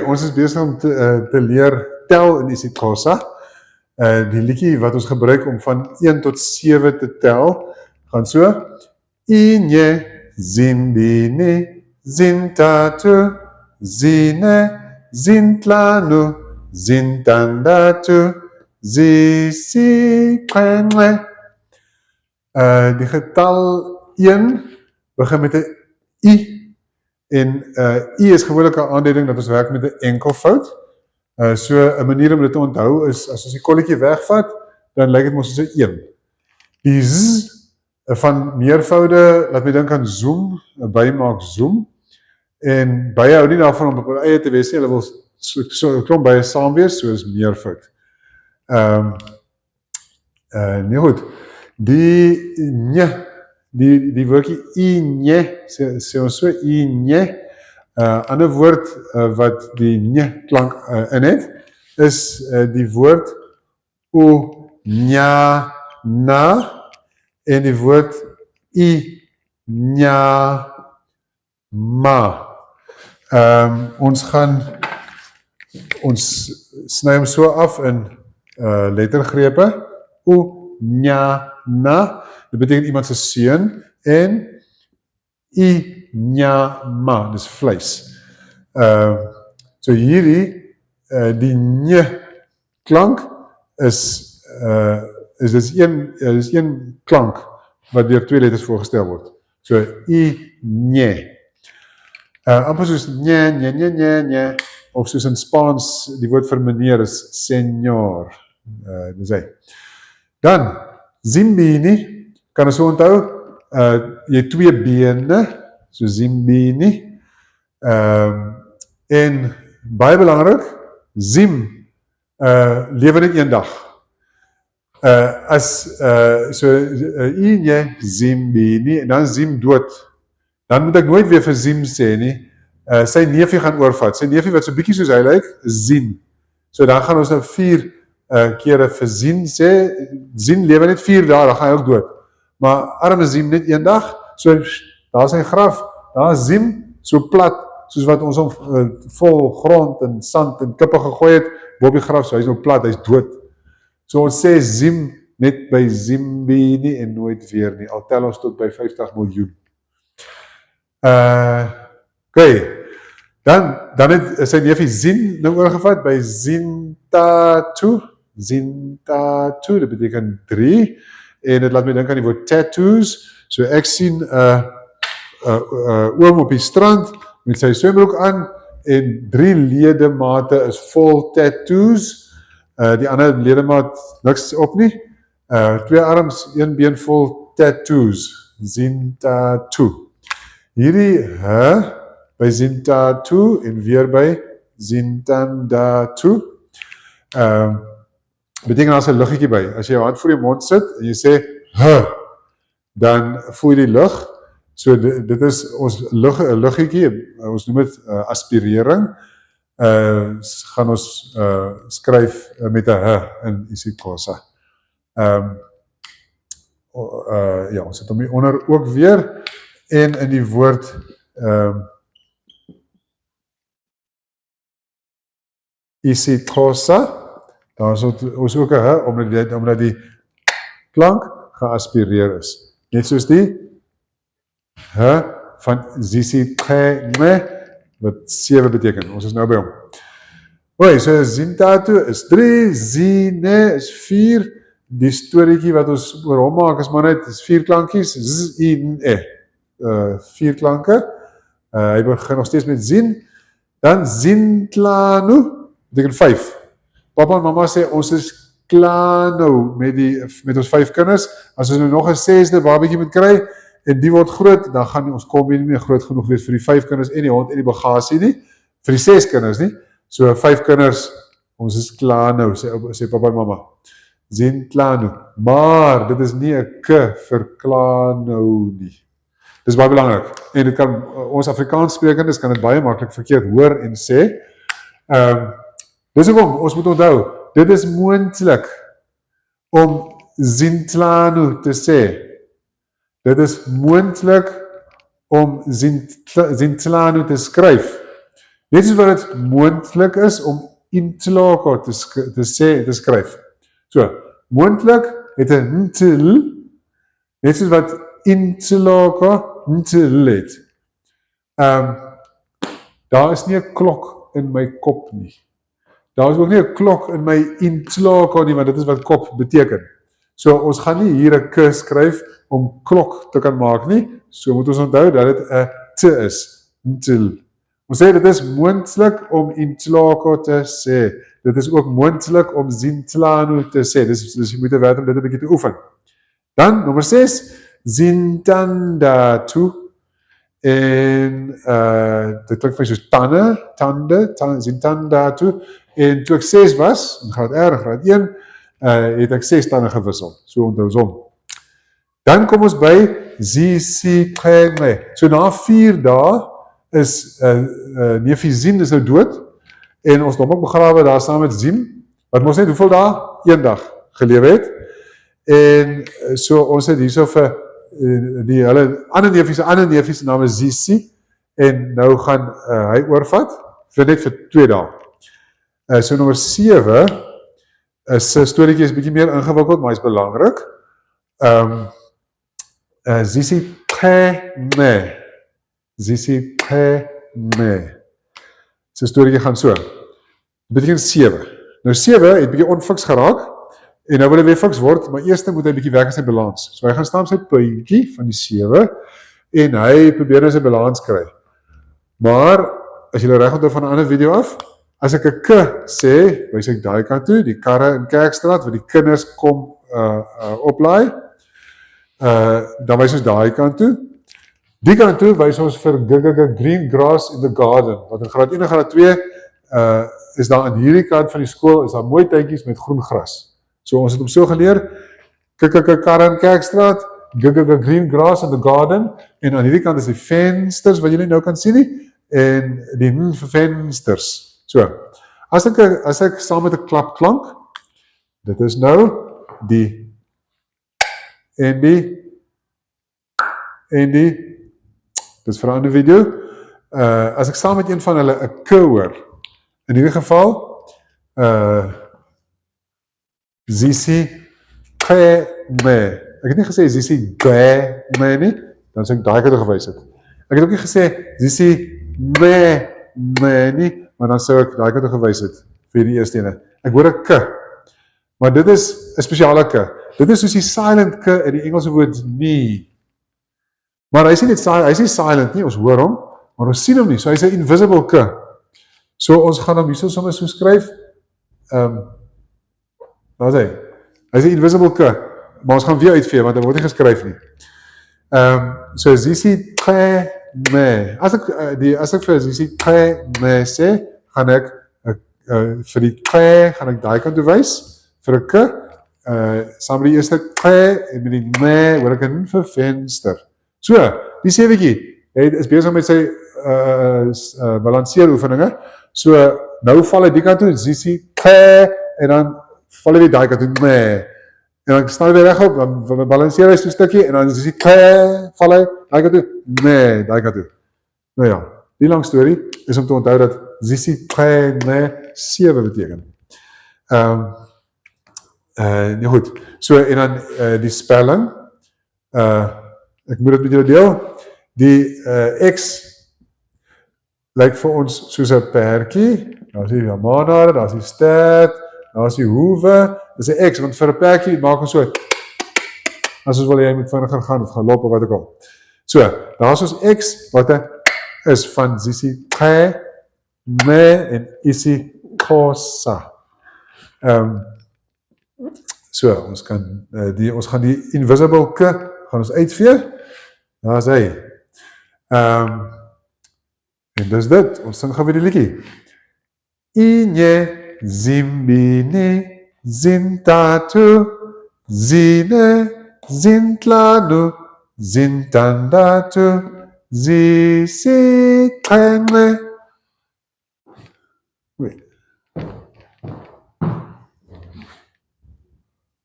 Ons is besig om te leer tel in isiXhosa. Die liedjie wat ons gebruik om van 1 tot 7 te tel, gaan so. Inye, zimbini, zintatu, zine, zintlanu, zintandatu, zisixhenxe. Die getal 1 begin met 'n I. En I is gewoonlik 'n aanduiding dat ons werk met 'n enkelvoud. So 'n manier om dit te onthou is, as ons die kolletjie wegvat, dan lyk dit mos soos 'n 1. Die Z van meervoude, laat my dink aan zoom, 'n by maak zoom. En bye hou nie daarvan om op hulle eie te wees nie, hulle wil so klomp bye saam wees, so is meervoud. Nee goed, die nye, die woordjie inye, sê ons so, inye, ander woord wat die nye klank in het, is die woord nya, na, en die woord nya, ma. Ons sny hom so af in lettergrepe, nya, na, dit beteken iemand se seun, en nya, dis vleis. So hierdie, die nye klank is een klank wat deur 2 letters voorgestel word. So nye. Amper soos nye, of soos in Spaans, die woord vir meneer is señor. Dis hy. Dan, zimbini, kan ons so onthou, jy 2 bene, so zimbini, en baie belangrik, zim, lewe net een dag. Inye, zimbini, en dan zim dood, dan moet ek nooit weer vir zim sê nie, sy neefie gaan oorvat, sy neefie wat so bietjie soos hy lyk, zin, so dan gaan ons nou 4 kere vir zin sê, zin lewe net 4 dae, dan gaan hy ook dood, maar arme zim net een dag, so daar is sy graf, daar is zim, so plat, soos wat ons vol grond en sand en kippe gegooi het, bo op die graf, so hy is nou plat, hy is dood. So ons sê zim net by zimbini en nooit weer nie, al tel ons tot by 50 miljoen. Dan het sy neefie zin nou oorgevat by zintatu, dit beteken 3, en dit laat my dink aan die woord tattoos, so ek sien oom op die strand, met sy swembroek aan, en 3 ledemate is vol tattoos, die ander ledemaat niks op nie, 2 arms, 1 been vol tattoos, zintatu. Hierdie by zintatu en weer by zintandatu, beteken as 'n luggetjie by. As jy jou hand voor die mond sit en jy sê dan voel jy die lug. So dit is ons luggetjie, ons noem dit aspirering. Gaan ons skryf met 'n in isiXhosa. Ons sit hom hier onder ook weer, en in die woord isiXhosa, daar is ons ook 'n omdat die klank geaspireer is. Net soos die van zisixhenxe, wat 7 beteken. Ons is nou by hom. So zintatu is 3, zine is 4, die storieetjie wat ons oor hom maak is maar net, is 4 klankies, zine, 4 klanke, hy begin nog steeds met zin, dan zintlanu, beteken 5. Papa en mama sê, ons is klaar nou met ons 5 kinders, as ons nou nog 'n 6de babietjie moet kry, en die word groot, dan gaan ons kom nie meer groot genoeg wees vir die 5 kinders en die hond en die bagasie nie, vir die 6 kinders nie, so 5 kinders, ons is klaar nou, sê papa en mama, zintlanu, nou, maar dit is nie 'n k vir klaar nou nie, dit is baie belangrik, en dit kan, ons Afrikaans sprekendes kan dit baie maklik verkeerd hoor en sê, dis hoekom, ons moet onthou, dit is moontlik om zintlanu te sê, dit is moontlik om Zintlano te skryf. Net soos wat dit moontlik is om Intloko te skryf. So, moontlik het 'n ntl, net soos wat Intloko ntl het. Daar is nie 'n klok in my kop nie. Daar is ook nie 'n klok in my Intloko nie, want dit is wat kop beteken. So, ons gaan nie hier 'n k skryf om klok te kan maak nie. So moet ons onthou dat dit 'n t is. Ntl. Ons sê dit is moontlik om Intloko te sê. Dit is ook moontlik om Zintlano te sê. Dus jy moet weet om dit 'n bietjie te oefen. Dan, nommer 6, Zintandatu. En dit klink vir my soos tande, Zintandatu. En toe ek 6 was, in graad R, graad 1, het ek 6 tande gewissel. So onthou som. Dan kom ons by Zisiqene. So na 4 dae is neefie Zin is nou dood en ons hom ook begrawe daar saam met Zim, wat ons net hoeveel dae? 1 dag gelewe het. En so ons het hierso vir die hulle ander neefie se naam is Zisi en nou gaan hy oorvat vir net vir 2 dae. So nommer 7 is 'n storieetjie is bietjie meer ingewikkeld, maar hy's belangrik. Zisiqene. Sy storieetjie gaan so. Beteken 7. Nou 7 het bietjie onfiks geraak en nou wil hy weer fiks word, maar eers moet hy bietjie werk aan sy balans. So hy gaan staan op sy puntjie van die 7 en hy probeer nou sy balans kry. Maar as jy reg onthou van 'n ander video af, as ek 'n k sê, wys ek daai kant toe, die karre in Kerkstraat waar die kinders kom oplaai. Dan wys ons daai kant toe. Die kant toe wys ons vir green grass in the garden. Wat in graad 1 en graad 2 is daar aan hierdie kant van die skool is daar mooi tuintjies met groen gras. So ons het hom so geleer, karre in Kerkstraat, green grass in the garden, en aan hierdie kant is die vensters wat julle nou kan sien nie, en die vir vensters. So, as ek saam met 'n klapklank, dit is nou die en die, dit is vir 'n ander video, as ek saam met een van hulle 'n k hoor, in hierdie geval, Zisiqene. Ek het nie gesê Zisiqene nie, dan sê ek daai kant gewys het. Ek het ook nie gesê Zisiqene nie, maar dan sou ek daai kant gewys het vir die eerste ene. Ek hoor 'n k, maar dit is 'n spesiale k. Dit is soos die silent k in die Engelse woord nie. Maar hy is nie silent nie, ons hoor hom, maar ons sien hom nie, so hy is 'n invisible k. So ons gaan hom hierso sommer so skryf, wat is hy? Hy is 'n invisible k, maar ons gaan weer uitvee, want hy word nie geskryf nie. So Zisiqene. As ek vir Zisiqene sê, gaan ek vir die k gaan ek daai kant toe wys, vir 'n k, saam met die eerste k en met die ne, hoor ek 'n vir venster. So, die sewetjie, hy is besig met sy balanseer oefeninge. So, nou val hy die kant toe, Zisiqene, en dan val hy weer daai kant toe, ne. En dan staan hy weer regop, dan balanseer hy so 'n stukkie, en dan Zisiqene, val hy daai kant toe, ne, daai kant toe. Nou ja, die lang storie is om te onthou dat Zisiqene 7 beteken. Nee goed, so en dan die spelling, ek moet dit met julle deel, die X lyk vir ons soos 'n perdjie, daar is die manare, daar is die stert, daar is die hoewe, dis 'n X, want vir 'n perdjie maak ons so, as ons wil jy moet vinniger gaan of gaan loop of wat ook al. So, daar is ons X, wat is van Zisiqene en isiXhosa. So, ons gaan die invisible k, gaan ons uitvee, daar is hy. En dis dit, ons sing gou weer die liedjie. Inye, zimbini, zintatu, zine, zintlanu, zintandatu, Zisiqene.